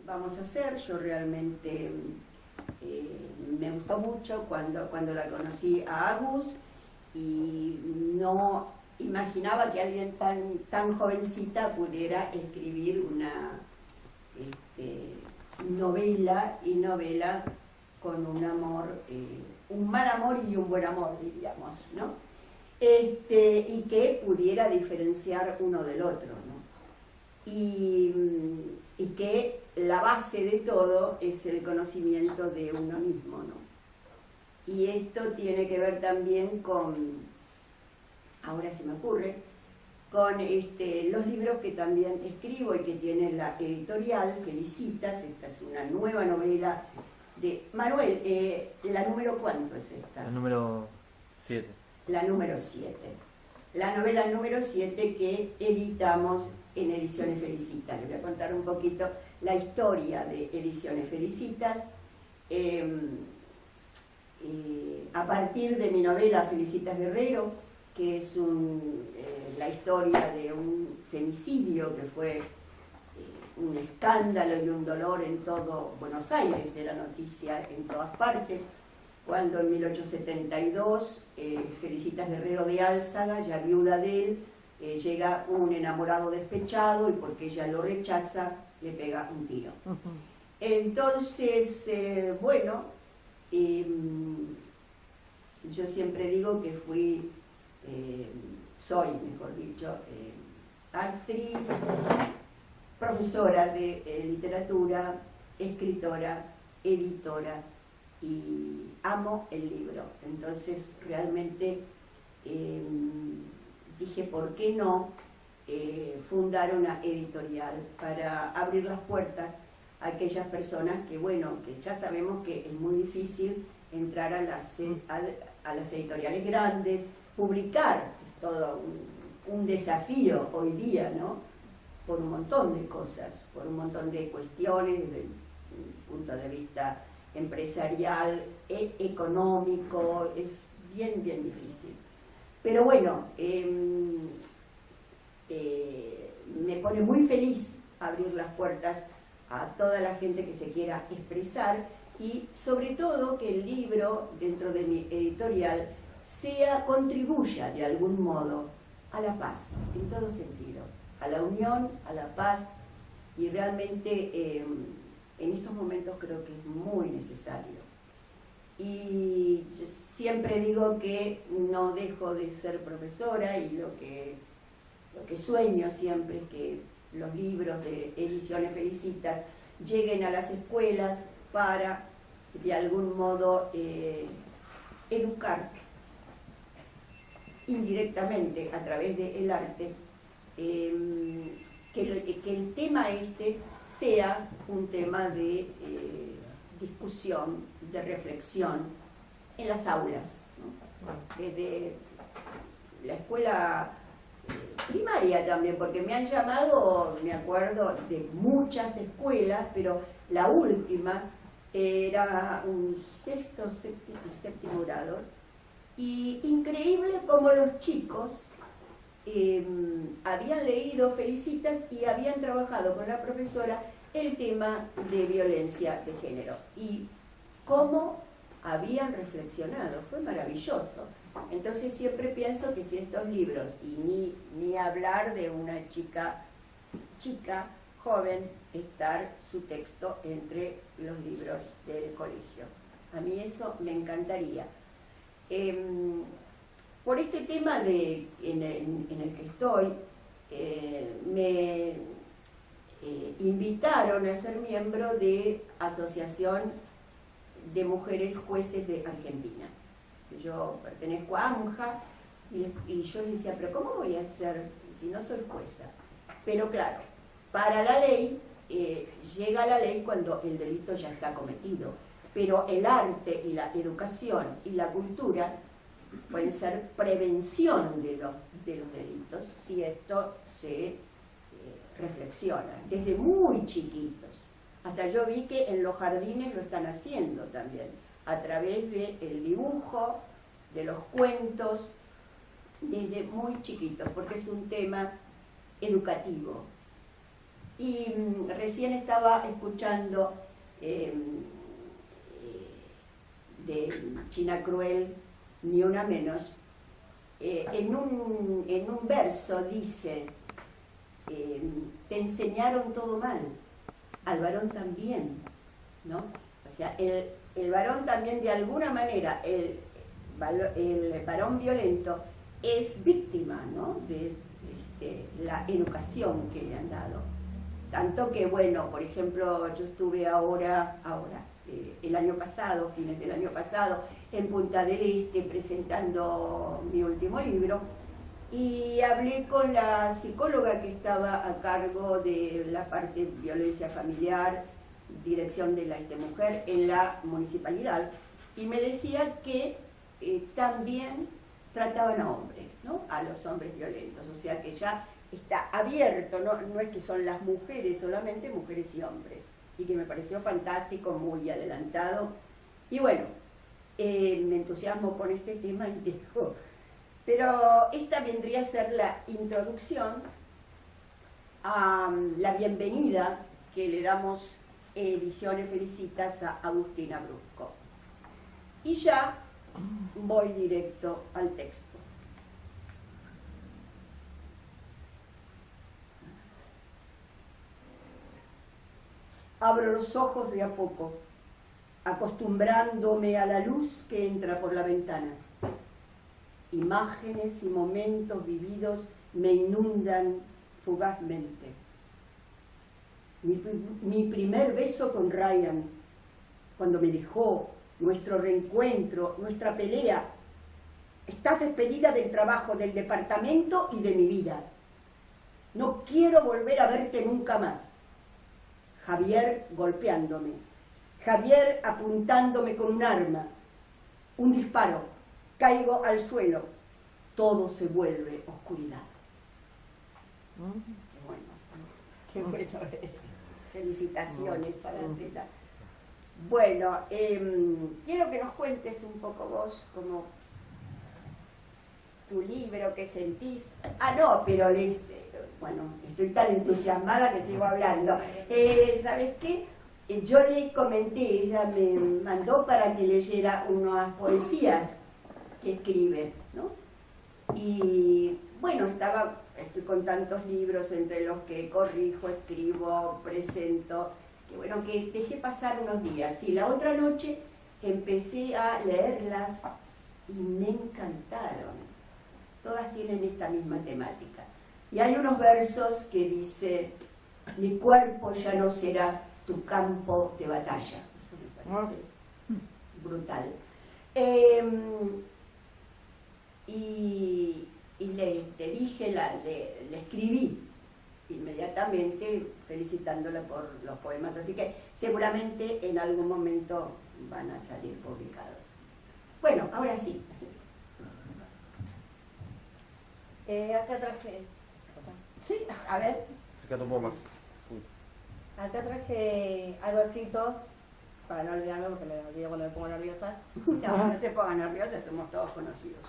vamos a hacer. Yo realmente me gustó mucho cuando la conocí a Agus, y no imaginaba que alguien tan jovencita pudiera escribir una novela con un amor, un mal amor y un buen amor, diríamos, ¿no? Y que pudiera diferenciar uno del otro, ¿no? Y que la base de todo es el conocimiento de uno mismo, ¿no? Y esto tiene que ver también con, ahora se me ocurre, con los libros que también escribo y que tiene la editorial Felicitas. Esta es una nueva novela de Manuel. ¿La número cuánto es esta? La número 7. La número 7. La novela número 7 que editamos en Ediciones Felicitas. Les voy a contar un poquito la historia de Ediciones Felicitas. A partir de mi novela Felicitas Guerrero, que es la historia de un femicidio que fue un escándalo y un dolor en todo Buenos Aires, era noticia en todas partes, cuando en 1872 Felicitas Guerrero de Álzaga, ya viuda de él, llega un enamorado despechado y porque ella lo rechaza, le pega un tiro. Entonces, bueno, yo siempre digo que soy, mejor dicho, actriz, profesora de literatura, escritora, editora, y amo el libro. Entonces realmente dije, ¿por qué no fundar una editorial para abrir las puertas a aquellas personas que, bueno, que ya sabemos que es muy difícil entrar a las editoriales grandes, publicar, es todo un desafío hoy día, ¿no? Por un montón de cosas, por un montón de cuestiones desde el punto de vista empresarial, económico, es bien difícil. Pero bueno, me pone muy feliz abrir las puertas a toda la gente que se quiera expresar, y sobre todo que el libro dentro de mi editorial contribuya de algún modo a la paz, en todo sentido, a la unión, a la paz, y realmente en estos momentos creo que es muy necesario. Y yo siempre digo que no dejo de ser profesora, y lo que sueño siempre es que los libros de Ediciones Felicitas lleguen a las escuelas para, de algún modo, educar indirectamente a través del arte, que el tema sea un tema de discusión, de reflexión en las aulas, ¿no? Desde la escuela primaria también, porque me han llamado, me acuerdo, de muchas escuelas, pero la última era un sexto, séptimo grado, y increíble como los chicos habían leído Felicitas y habían trabajado con la profesora el tema de violencia de género, y cómo habían reflexionado, fue maravilloso. Entonces siempre pienso que si estos libros, y ni hablar de una chica joven, estar su texto entre los libros del colegio. A mí eso me encantaría. Por este tema en el que estoy, me invitaron a ser miembro de Asociación de Mujeres Jueces de Argentina. Yo pertenezco a AMJA, y yo decía, pero ¿cómo voy a ser si no soy jueza? Pero claro, para la ley, llega la ley cuando el delito ya está cometido, pero el arte y la educación y la cultura pueden ser prevención de los delitos si esto se reflexiona desde muy chiquitos. Hasta yo vi que en los jardines lo están haciendo también, a través del dibujo, de los cuentos, desde muy chiquitos, porque es un tema educativo. Y recién estaba escuchando de China Cruel, Ni Una Menos. En un verso dice, te enseñaron todo mal, al varón también, ¿no? O sea, el varón también de alguna manera, el varón violento es víctima, ¿no? de la educación que le han dado. Tanto que, bueno, por ejemplo, yo estuve el año pasado, fines del año pasado, en Punta del Este presentando mi último libro, y hablé con la psicóloga que estaba a cargo de la parte de violencia familiar, dirección de la mujer en la municipalidad, y me decía que también trataban a hombres, ¿no? A los hombres violentos, o sea que ya está abierto, no es que son las mujeres solamente, mujeres y hombres, y que me pareció fantástico, muy adelantado, y bueno, me entusiasmo con este tema y dejo. Pero esta vendría a ser la introducción a la bienvenida que le damos Ediciones Felicitas a Agustina Brusco. Y ya voy directo al texto. Abro los ojos de a poco, acostumbrándome a la luz que entra por la ventana. Imágenes y momentos vividos me inundan fugazmente. Mi primer beso con Ryan, cuando me dejó, nuestro reencuentro, nuestra pelea. Estás despedida del trabajo, del departamento y de mi vida. No quiero volver a verte nunca más. Javier golpeándome. Javier apuntándome con un arma. Un disparo. Caigo al suelo. Todo se vuelve oscuridad. Qué bueno. Qué bueno. Felicitaciones a la teta. Bueno, quiero que nos cuentes un poco vos como tu libro, qué sentís. No, pero bueno, estoy tan entusiasmada que sigo hablando. ¿Sabes qué? Yo le comenté, ella me mandó para que leyera unas poesías que escribe, ¿no? Y bueno, estoy con tantos libros entre los que corrijo, escribo, presento, que bueno, que dejé pasar unos días. Y la otra noche empecé a leerlas y me encantaron. Todas tienen esta misma temática. Y hay unos versos que dice, mi cuerpo ya no será tu campo de batalla. Eso me parece brutal. Y le dije, le escribí inmediatamente felicitándola por los poemas, así que seguramente en algún momento van a salir publicados. Bueno, ahora sí. Acá traje... Sí, a ver. Acá un poco más. Acá traje algo escrito, para no olvidarme porque me olvido cuando me pongo nerviosa. No te pongas nerviosa, somos todos conocidos.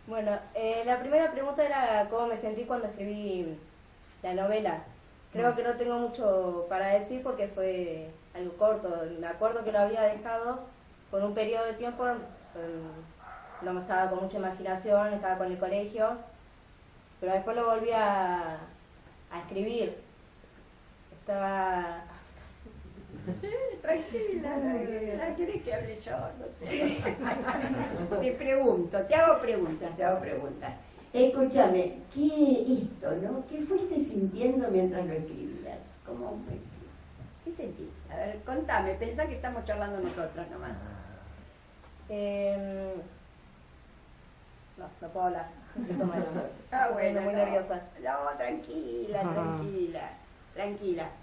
Bueno, la primera pregunta era cómo me sentí cuando escribí la novela. Creo que no tengo mucho para decir porque fue algo corto. Me acuerdo que lo había dejado por un periodo de tiempo, no me estaba con mucha imaginación, estaba con el colegio, pero después lo volví a escribir. Estaba... Tranquila, ¿quieres que hable yo? No sé. Te pregunto, te hago preguntas. Escúchame, ¿qué esto, no? ¿Qué fuiste sintiendo mientras lo escribías? ¿Qué sentís? A ver, contame, pensá que estamos charlando nosotros nomás. No puedo hablar. Bueno, muy nerviosa. No, tranquila.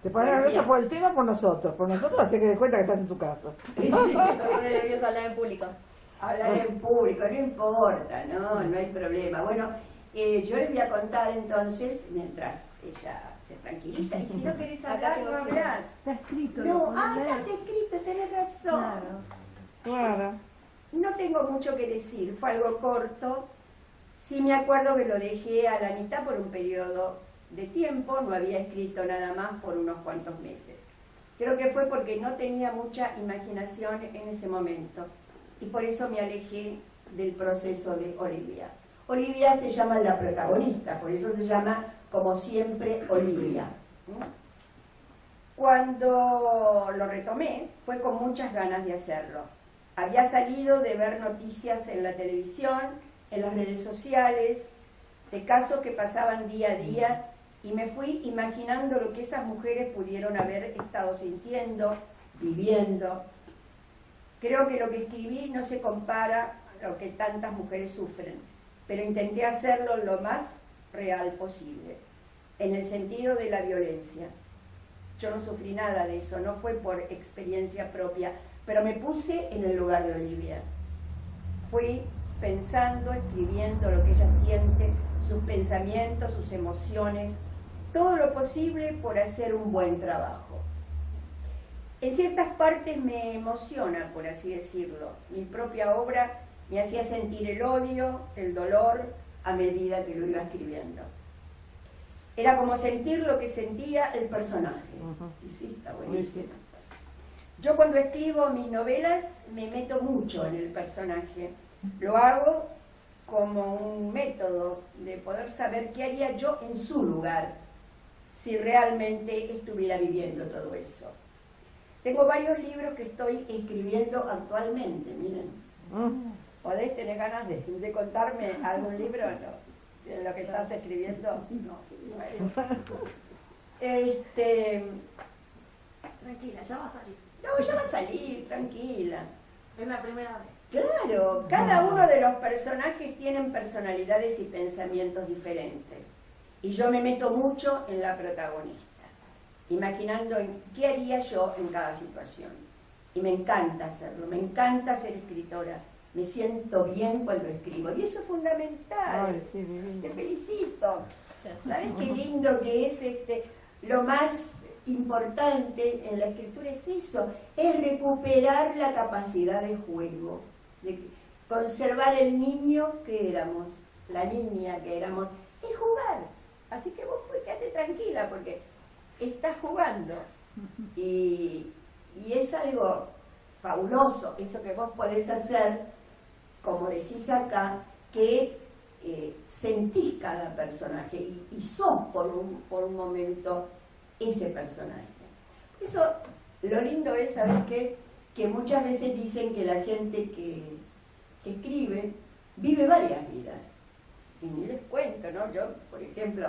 Te pones nerviosa por el tema o por nosotros. Por nosotros hace que des cuenta que estás en tu casa. Estoy muy nerviosa hablar en público. Hablar en público, no importa, no hay problema. Bueno, yo les voy a contar entonces, mientras ella se tranquiliza, y si no querés hablar, no hablas. Está escrito. No, estás escrito, tenés razón. Claro. No tengo mucho que decir, fue algo corto. Sí me acuerdo que lo dejé a la mitad por un periodo de tiempo, no había escrito nada más por unos cuantos meses. Creo que fue porque no tenía mucha imaginación en ese momento y por eso me alejé del proceso de Olivia. Olivia se llama la protagonista, por eso se llama como siempre Olivia. Cuando lo retomé fue con muchas ganas de hacerlo. Había salido de ver noticias en la televisión, en las redes sociales, de casos que pasaban día a día, y me fui imaginando lo que esas mujeres pudieron haber estado sintiendo, viviendo. Creo que lo que escribí no se compara a lo que tantas mujeres sufren, pero intenté hacerlo lo más real posible, en el sentido de la violencia. Yo no sufrí nada de eso, no fue por experiencia propia, pero me puse en el lugar de Olivia. Fui pensando, escribiendo lo que ella siente, sus pensamientos, sus emociones, todo lo posible por hacer un buen trabajo. En ciertas partes me emociona, por así decirlo. Mi propia obra me hacía sentir el odio, el dolor, a medida que lo iba escribiendo. Era como sentir lo que sentía el personaje. Y sí, está buenísimo. Yo cuando escribo mis novelas me meto mucho en el personaje. Lo hago como un método de poder saber qué haría yo en su lugar si realmente estuviera viviendo todo eso. Tengo varios libros que estoy escribiendo actualmente, miren. ¿Podéis tener ganas de contarme algún libro? No. ¿De lo que estás escribiendo? No. Tranquila, ya va a salir. No, ya va a salir, tranquila. Es la primera vez. Claro, cada uno de los personajes tienen personalidades y pensamientos diferentes. Y yo me meto mucho en la protagonista, imaginando en qué haría yo en cada situación. Y me encanta hacerlo, me encanta ser escritora. Me siento bien cuando escribo. Y eso es fundamental. Ay, sí, divino. Te felicito. ¿Sabes qué lindo que es lo más importante en la escritura es eso, es recuperar la capacidad de juego, de conservar el niño que éramos, la niña que éramos, y jugar. Así que vos quédate tranquila porque estás jugando y es algo fabuloso eso que vos podés hacer, como decís acá, que sentís cada personaje y sos por un momento ese personaje. Eso, lo lindo es saber que muchas veces dicen que la gente que escribe vive varias vidas. Y ni les cuento, ¿no? Yo, por ejemplo,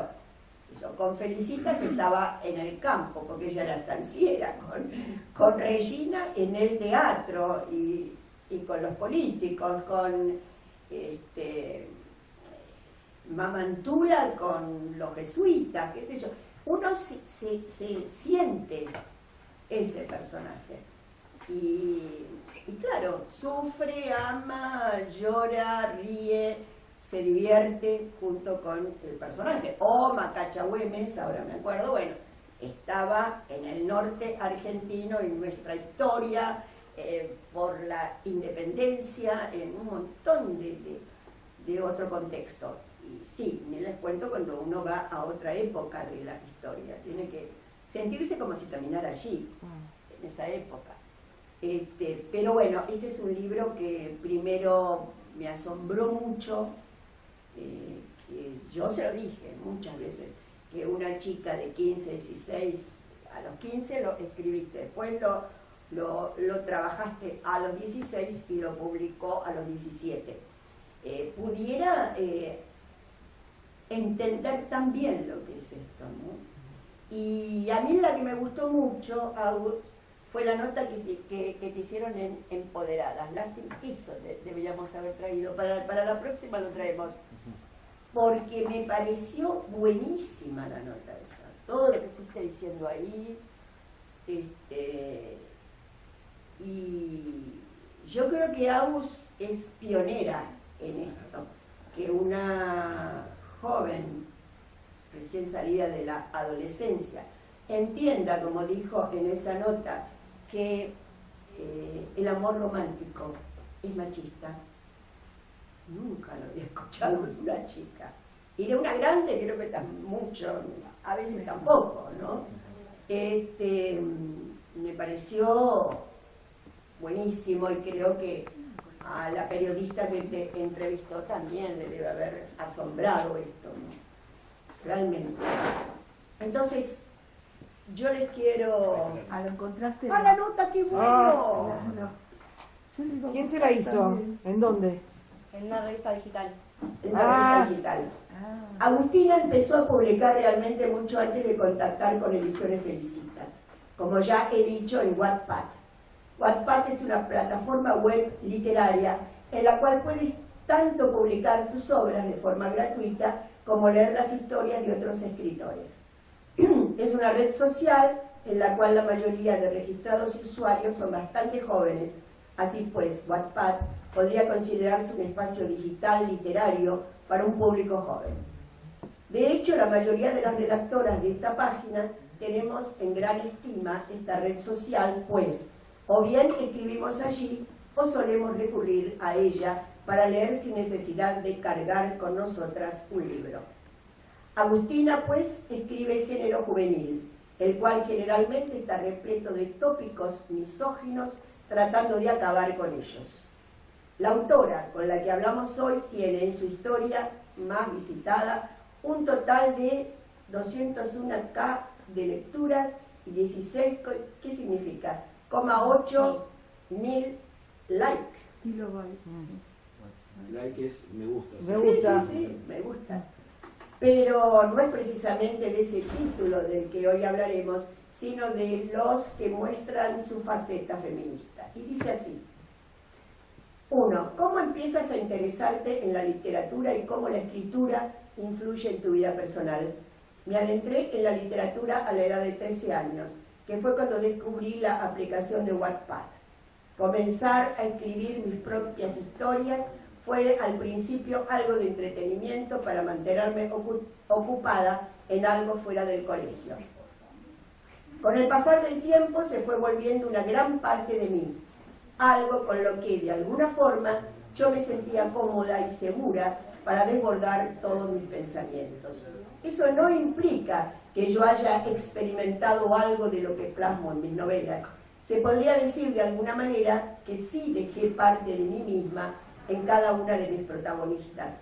con Felicitas estaba en el campo, porque ella era estanciera, con Regina en el teatro y con los políticos, con Mamantula con los jesuitas, qué sé yo. Uno se siente ese personaje. Y claro, sufre, ama, llora, ríe, se divierte junto con el personaje. O Macachahuemes, ahora me acuerdo, bueno, estaba en el norte argentino, en nuestra historia, por la independencia, en un montón de otro contexto. Y sí, ni les cuento cuando uno va a otra época de la historia, tiene que sentirse como si caminara allí, en esa época. Pero bueno, este es un libro que primero me asombró mucho, que yo se lo dije muchas veces, que una chica de 15, 16, a los 15 lo escribiste, después lo trabajaste a los 16 y lo publicó a los 17. Pudiera entender también lo que es esto, ¿no? Y a mí la que me gustó mucho, Agus, fue la nota que te hicieron en Empoderadas. Lástima que eso deberíamos haber traído. Para la próxima lo traemos. Porque me pareció buenísima la nota esa. Todo lo que fuiste diciendo ahí. Y yo creo que Agus es pionera en esto. Que una joven recién salida de la adolescencia entienda, como dijo en esa nota, que el amor romántico es machista. Nunca lo había escuchado de una chica. Y de una grande creo que mucho, a veces tampoco, ¿no? Me pareció buenísimo y creo que a la periodista que te entrevistó también le debe haber asombrado esto, ¿no? Realmente. Entonces, yo les quiero... Lo encontraste. ¡Ah, la nota, qué bueno! ¿Quién se la hizo? ¿En dónde? En una revista digital. En la revista digital. Agustina empezó a publicar realmente mucho antes de contactar con Ediciones Felicitas, como ya he dicho, en Wattpad. Wattpad es una plataforma web literaria en la cual puedes tanto publicar tus obras de forma gratuita como leer las historias de otros escritores. Es una red social en la cual la mayoría de registrados y usuarios son bastante jóvenes. Así pues, Wattpad podría considerarse un espacio digital literario para un público joven. De hecho, la mayoría de las redactoras de esta página tenemos en gran estima esta red social, pues o bien escribimos allí o solemos recurrir a ella para leer sin necesidad de cargar con nosotras un libro. Agustina, pues, escribe el género juvenil, el cual generalmente está repleto de tópicos misóginos tratando de acabar con ellos. La autora con la que hablamos hoy tiene en su historia más visitada un total de 201K de lecturas y 16, ¿qué significa? 8 mil likes. Like es me gusta. Me gusta. Sí, me gusta. Pero no es precisamente de ese título del que hoy hablaremos, sino de los que muestran su faceta feminista. Y dice así: 1. ¿Cómo empiezas a interesarte en la literatura y cómo la escritura influye en tu vida personal? Me adentré en la literatura a la edad de 13 años, que fue cuando descubrí la aplicación de Wattpad. Comenzar a escribir mis propias historias fue al principio algo de entretenimiento para mantenerme ocupada en algo fuera del colegio. Con el pasar del tiempo se fue volviendo una gran parte de mí, algo con lo que de alguna forma yo me sentía cómoda y segura para desbordar todos mis pensamientos. Eso no implica que yo haya experimentado algo de lo que plasmo en mis novelas. Se podría decir de alguna manera que sí dejé parte de mí misma en cada una de mis protagonistas,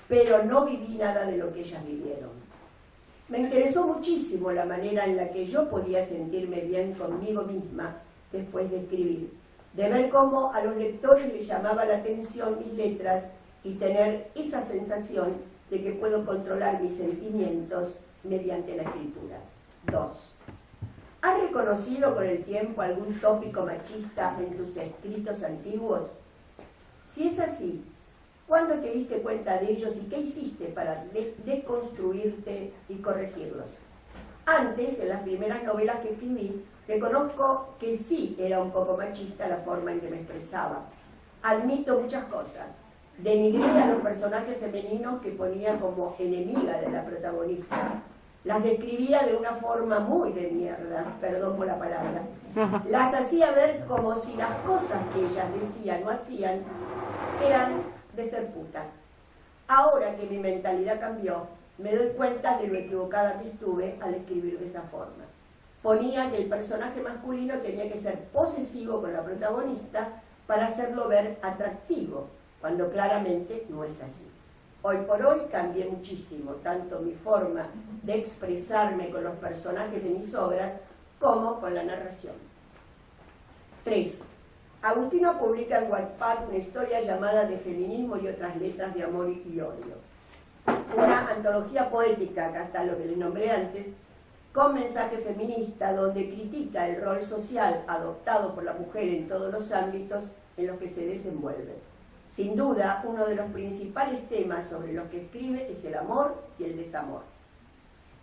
pero no viví nada de lo que ellas vivieron. Me interesó muchísimo la manera en la que yo podía sentirme bien conmigo misma después de escribir, de ver cómo a los lectores les llamaba la atención mis letras y tener esa sensación de que puedo controlar mis sentimientos mediante la escritura. 2. ¿Has reconocido con el tiempo algún tópico machista en tus escritos antiguos? Si es así, ¿cuándo te diste cuenta de ellos y qué hiciste para deconstruirte y corregirlos? Antes, en las primeras novelas que escribí, reconozco que sí era un poco machista la forma en que me expresaba. Admito muchas cosas. Denigré a los personajes femeninos que ponía como enemiga de la protagonista. Las describía de una forma muy de mierda, perdón por la palabra. Las hacía ver como si las cosas que ellas decían o hacían eran de ser puta. Ahora que mi mentalidad cambió, me doy cuenta de lo equivocada que estuve al escribir de esa forma. Ponía que el personaje masculino tenía que ser posesivo con la protagonista para hacerlo ver atractivo, cuando claramente no es así. Hoy por hoy cambié muchísimo, tanto mi forma de expresarme con los personajes de mis obras, como con la narración. 3. Agustina publica en Wattpad una historia llamada De feminismo y otras letras de amor y odio. Una antología poética, acá está lo que les nombré antes, con mensaje feminista, donde critica el rol social adoptado por la mujer en todos los ámbitos en los que se desenvuelve. Sin duda, uno de los principales temas sobre los que escribe es el amor y el desamor.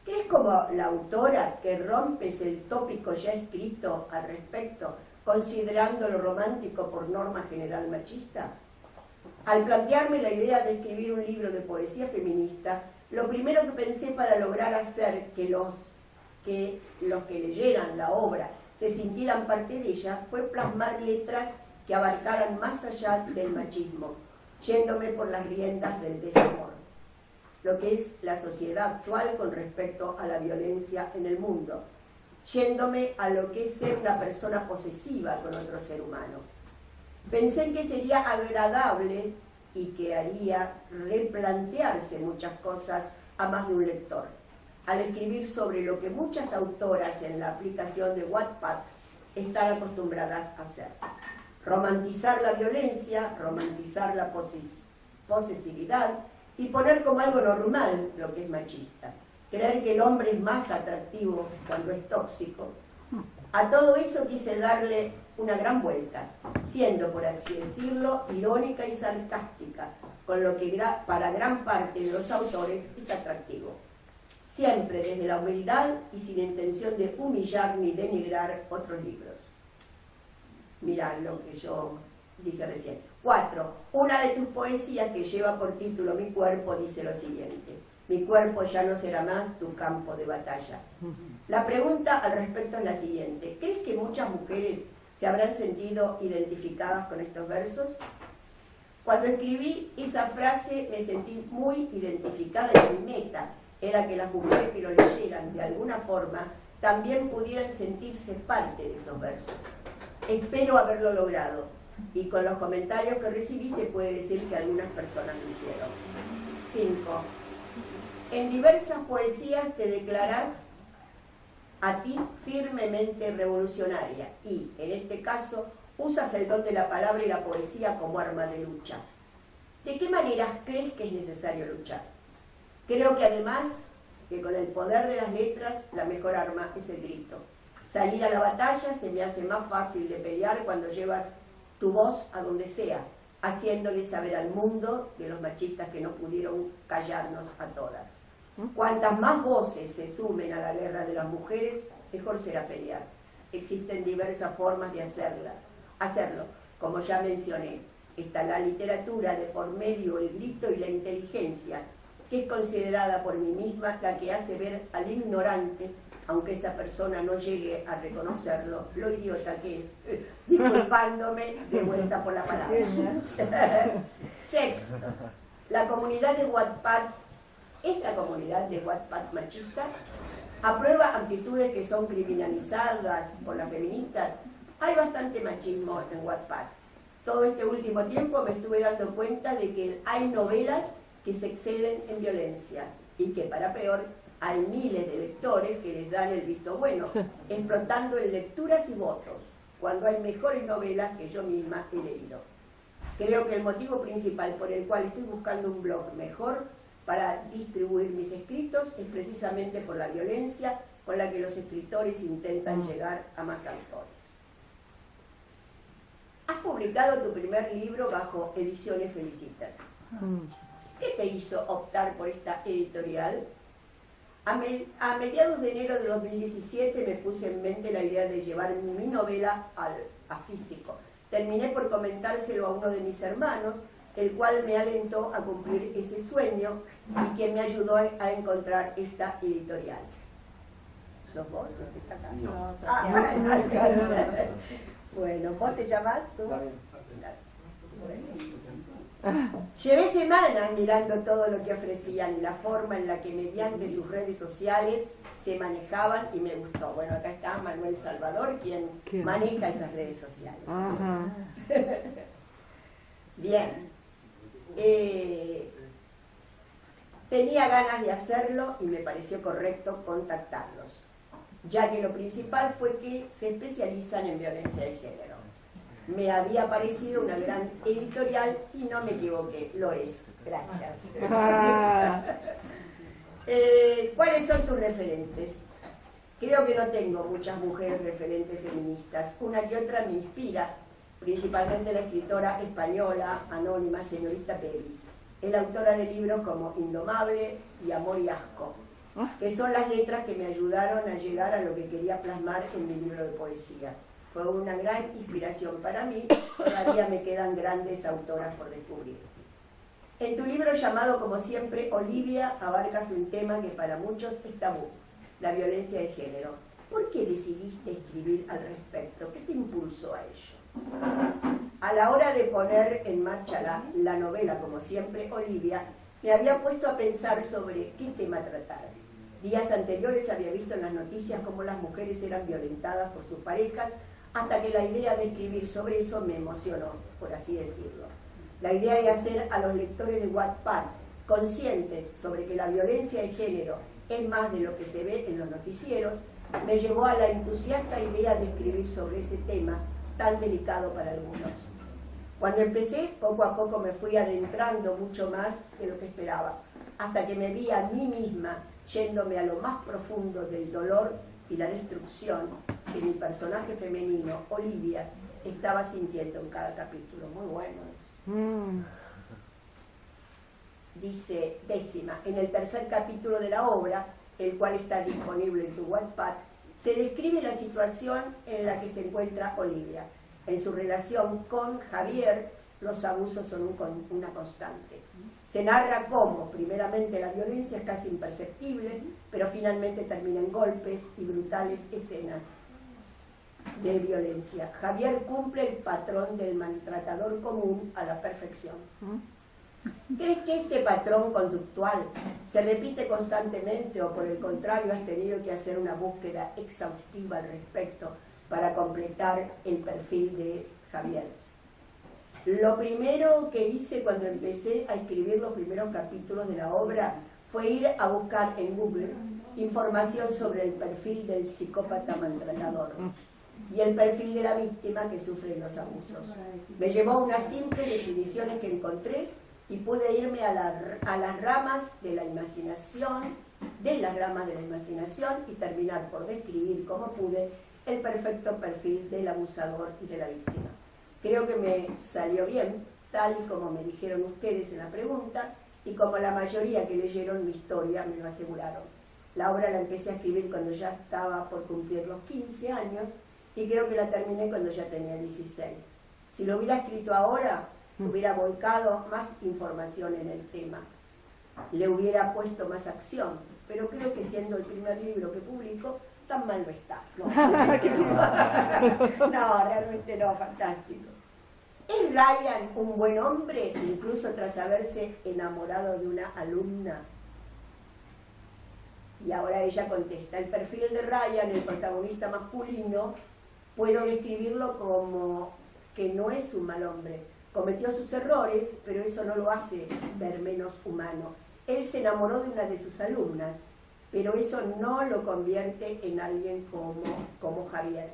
¿Crees como la autora que rompes el tópico ya escrito al respecto, considerando lo romántico por norma general machista? Al plantearme la idea de escribir un libro de poesía feminista, lo primero que pensé para lograr hacer que los que leyeran la obra se sintieran parte de ella fue plasmar letras que abarcaran más allá del machismo, yéndome por las riendas del desamor. lo que es la sociedad actual con respecto a la violencia en el mundo, yéndome a lo que es ser una persona posesiva con otro ser humano. Pensé en que sería agradable y que haría replantearse muchas cosas a más de un lector, al escribir sobre lo que muchas autoras en la aplicación de Wattpad están acostumbradas a hacer. Romantizar la violencia, romantizar la posesividad y poner como algo normal lo que es machista. Creer que el hombre es más atractivo cuando es tóxico. A todo eso quise darle una gran vuelta, siendo, por así decirlo, irónica y sarcástica, con lo que para gran parte de los autores es atractivo. Siempre desde la humildad y sin intención de humillar ni denigrar otros libros. Mirá lo que yo dije recién. 4. Una de tus poesías que lleva por título Mi cuerpo dice lo siguiente: mi cuerpo ya no será más tu campo de batalla. La pregunta al respecto es la siguiente: ¿crees que muchas mujeres se habrán sentido identificadas con estos versos? Cuando escribí esa frase me sentí muy identificada y mi meta era que las mujeres que lo leyeran de alguna forma también pudieran sentirse parte de esos versos. Espero haberlo logrado, y con los comentarios que recibí se puede decir que algunas personas lo hicieron. 5. En diversas poesías te declarás a ti firmemente revolucionaria y, en este caso, usas el don de la palabra y la poesía como arma de lucha. ¿De qué maneras crees que es necesario luchar? Creo que además que con el poder de las letras la mejor arma es el grito. Salir a la batalla se me hace más fácil de pelear cuando llevas tu voz a donde sea, haciéndole saber al mundo de los machistas que no pudieron callarnos a todas. Cuantas más voces se sumen a la guerra de las mujeres, mejor será pelear. Existen diversas formas de hacerlo. Como ya mencioné, está la literatura de por medio el grito y la inteligencia, que es considerada por mí misma la que hace ver al ignorante, aunque esa persona no llegue a reconocerlo, lo idiota que es, disculpándome de vuelta por la palabra. 6. La comunidad de Wattpad es la comunidad de Wattpad machista. Aprueba actitudes que son criminalizadas por las feministas. Hay bastante machismo en Wattpad. Todo este último tiempo me estuve dando cuenta de que hay novelas que se exceden en violencia y que, para peor, hay miles de lectores que les dan el visto bueno, explotando en lecturas y votos, cuando hay mejores novelas que yo misma he leído. Creo que el motivo principal por el cual estoy buscando un blog mejor para distribuir mis escritos es precisamente por la violencia con la que los escritores intentan llegar a más autores. Has publicado tu primer libro bajo Ediciones Felicitas. ¿Qué te hizo optar por esta editorial? A mediados de enero de 2017 me puse en mente la idea de llevar mi novela a físico. Terminé por comentárselo a uno de mis hermanos, el cual me alentó a cumplir ese sueño y que me ayudó a encontrar esta editorial. ¿Sos vos? No, Bueno, ¿vos te llamás tú? Llevé semanas mirando todo lo que ofrecían y la forma en la que mediante sus redes sociales se manejaban y me gustó. Bueno, acá está Manuel Salvador, quien maneja esas redes sociales. Bien. Tenía ganas de hacerlo y me pareció correcto contactarlos, ya que lo principal fue que se especializan en violencia de género. Me había parecido una gran editorial y no me equivoqué, lo es. Gracias. ¿Cuáles son tus referentes? Creo que no tengo muchas mujeres referentes feministas. Una que otra me inspira, principalmente la escritora española anónima señorita Peri. Es la autora de libros como Indomable y Amor y Asco, que son las letras que me ayudaron a llegar a lo que quería plasmar en mi libro de poesía. Fue una gran inspiración para mí, todavía me quedan grandes autoras por descubrir. En tu libro llamado, como siempre, Olivia, abarcas un tema que para muchos es tabú, la violencia de género. ¿Por qué decidiste escribir al respecto? ¿Qué te impulsó a ello? A la hora de poner en marcha la novela, como siempre, Olivia, Me había puesto a pensar sobre qué tema tratar. Días anteriores había visto en las noticias cómo las mujeres eran violentadas por sus parejas, hasta que la idea de escribir sobre eso me emocionó, por así decirlo. La idea de hacer a los lectores de Wattpad conscientes sobre que la violencia de género es más de lo que se ve en los noticieros, me llevó a la entusiasta idea de escribir sobre ese tema tan delicado para algunos. Cuando empecé, poco a poco me fui adentrando mucho más de lo que esperaba, hasta que me vi a mí misma yéndome a lo más profundo del dolor y la destrucción que mi personaje femenino, Olivia, estaba sintiendo en cada capítulo. Muy bueno eso. Dice, 10ª, en el tercer capítulo de la obra, el cual está disponible en tu Wattpad, se describe la situación en la que se encuentra Olivia. En su relación con Javier, los abusos son una constante. Se narra cómo, primeramente, la violencia es casi imperceptible, pero finalmente termina en golpes y brutales escenas de violencia. Javier cumple el patrón del maltratador común a la perfección. ¿Crees que este patrón conductual se repite constantemente o por el contrario has tenido que hacer una búsqueda exhaustiva al respecto para completar el perfil de Javier? Lo primero que hice cuando empecé a escribir los primeros capítulos de la obra fue ir a buscar en Google información sobre el perfil del psicópata maltratador y el perfil de la víctima que sufre los abusos. Me llevó a unas simples definiciones que encontré y pude irme a las ramas de la imaginación, y terminar por describir como pude el perfecto perfil del abusador y de la víctima. Creo que me salió bien, tal y como me dijeron ustedes en la pregunta y como la mayoría que leyeron mi historia me lo aseguraron. La obra la empecé a escribir cuando ya estaba por cumplir los 15 años y creo que la terminé cuando ya tenía 16. Si lo hubiera escrito ahora, hubiera volcado más información en el tema, le hubiera puesto más acción, pero creo que siendo el primer libro que publico, tan mal no está. No, realmente no, fantástico. ¿Es Ryan un buen hombre, incluso tras haberse enamorado de una alumna? Y ahora ella contesta, el perfil de Ryan, el protagonista masculino, puedo describirlo como que no es un mal hombre. Cometió sus errores, pero eso no lo hace ver menos humano. Él se enamoró de una de sus alumnas, pero eso no lo convierte en alguien como Javier.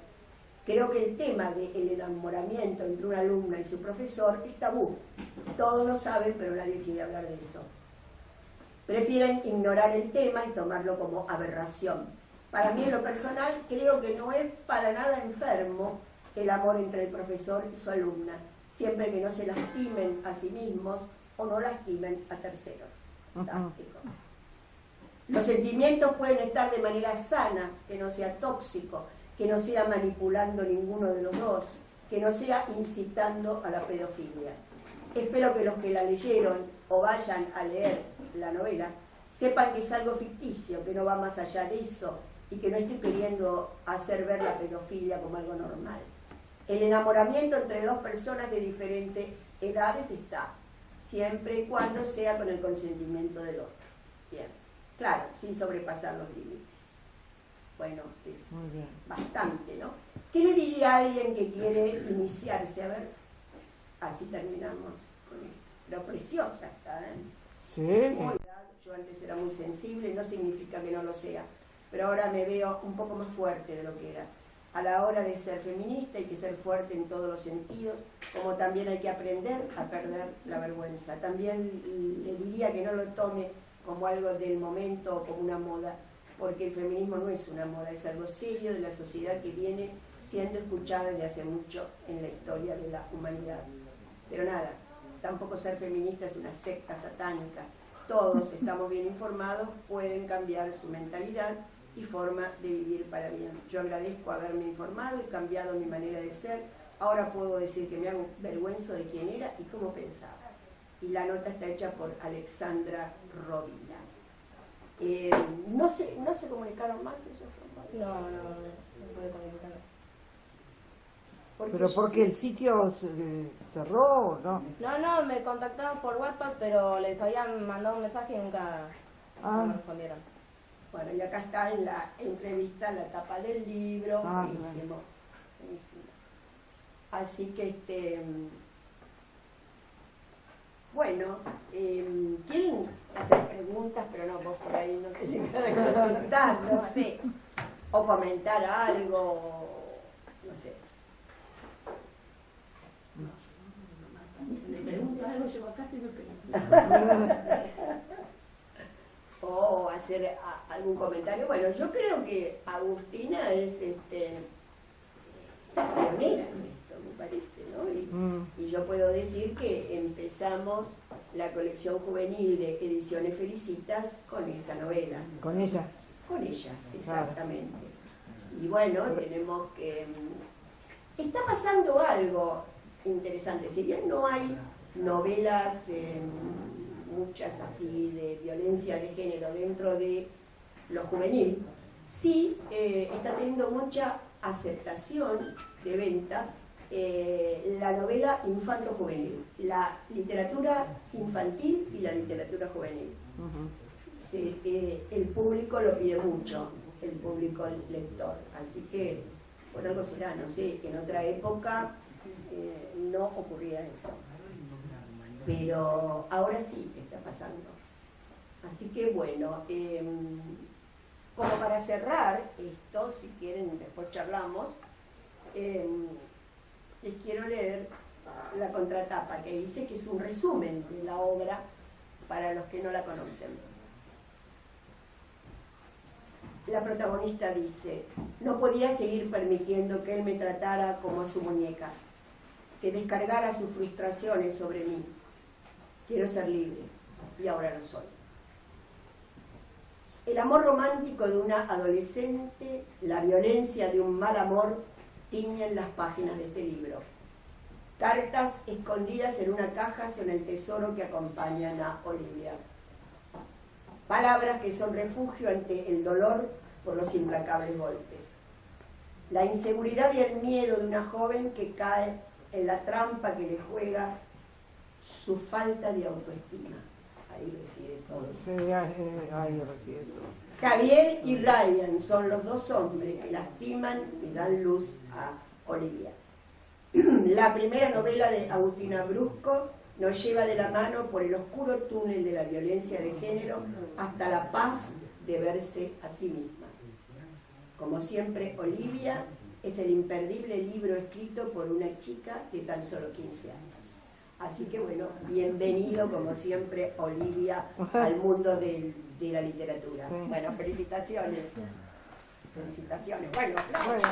Creo que el tema del enamoramiento entre una alumna y su profesor es tabú. Todos lo saben, pero nadie quiere hablar de eso. Prefieren ignorar el tema y tomarlo como aberración. Para mí, en lo personal, creo que no es para nada enfermo el amor entre el profesor y su alumna, siempre que no se lastimen a sí mismos o no lastimen a terceros. Fantástico. Los sentimientos pueden estar de manera sana, que no sea tóxico, que no sea manipulando ninguno de los dos, que no sea incitando a la pedofilia. Espero que los que la leyeron o vayan a leer la novela sepan que es algo ficticio, que no va más allá de eso y que no estoy queriendo hacer ver la pedofilia como algo normal. El enamoramiento entre dos personas de diferentes edades está, siempre y cuando sea con el consentimiento del otro. Bien, claro, sin sobrepasar los límites. Bueno, es bastante, ¿no? ¿Qué le diría a alguien que quiere iniciarse? A ver, así terminamos con esto. Pero preciosa está, ¿eh? Sí. Yo antes era muy sensible, no significa que no lo sea, pero ahora me veo un poco más fuerte de lo que era. A la hora de ser feminista hay que ser fuerte en todos los sentidos, como también hay que aprender a perder la vergüenza. También le diría que no lo tome como algo del momento o como una moda, porque el feminismo no es una moda, es algo serio de la sociedad que viene siendo escuchada desde hace mucho en la historia de la humanidad. Pero nada, tampoco ser feminista es una secta satánica. Todos estamos bien informados, pueden cambiar su mentalidad y forma de vivir para bien. Yo agradezco haberme informado y cambiado mi manera de ser. Ahora puedo decir que me hago vergüenza de quién era y cómo pensaba. Y la nota está hecha por Alexandra Rovira. No se comunicaron más ellos. No puede comunicar. Pero porque el sitio cerró, ¿no? No, me contactaron por WhatsApp, pero les habían mandado un mensaje y nunca me respondieron. Bueno, y acá está en la entrevista la tapa del libro, buenísimo, buenísimo. Así que, bueno, quieren hacer preguntas, pero no, vos por ahí no te llegas a contestar, no sé, o comentar algo, no sé. Me pregunto algo, llego a casa y me pregunto. O hacer algún comentario. Bueno, yo creo que Agustina es la pionera en esto, me parece, ¿no? Y yo puedo decir que empezamos la colección juvenil de Ediciones Felicitas con esta novela. Con ella. Con ella, exactamente. Y bueno, tenemos que... Está pasando algo interesante. Si bien no hay novelas, muchas así, de violencia de género dentro de lo juvenil, sí está teniendo mucha aceptación de venta la novela infanto-juvenil, la literatura infantil y la literatura juvenil. El público lo pide mucho, el público lector, así que por algo será, no sé, que en otra época no ocurría eso, pero ahora sí está pasando. Así que bueno, como para cerrar esto, si quieren después charlamos, les quiero leer la contratapa que dice que es un resumen de la obra para los que no la conocen. La protagonista dice: no podía seguir permitiendo que él me tratara como a su muñeca, que descargara sus frustraciones sobre mí. Quiero ser libre, y ahora lo soy. El amor romántico de una adolescente, la violencia de un mal amor, tiñen las páginas de este libro. Cartas escondidas en una caja son el tesoro que acompañan a Olivia. Palabras que son refugio ante el dolor por los implacables golpes. La inseguridad y el miedo de una joven que cae en la trampa que le juega su falta de autoestima. Ahí reside todo. Sí, ahí reside todo. Javier y Ryan son los dos hombres que lastiman y dan luz a Olivia. La primera novela de Agustina Brusco nos lleva de la mano por el oscuro túnel de la violencia de género hasta la paz de verse a sí misma. Como siempre, Olivia es el imperdible libro escrito por una chica de tan solo 15 años. Así que bueno, bienvenido como siempre, Olivia, al mundo de la literatura. Sí. Bueno, felicitaciones. Felicitaciones. Bueno, Bueno.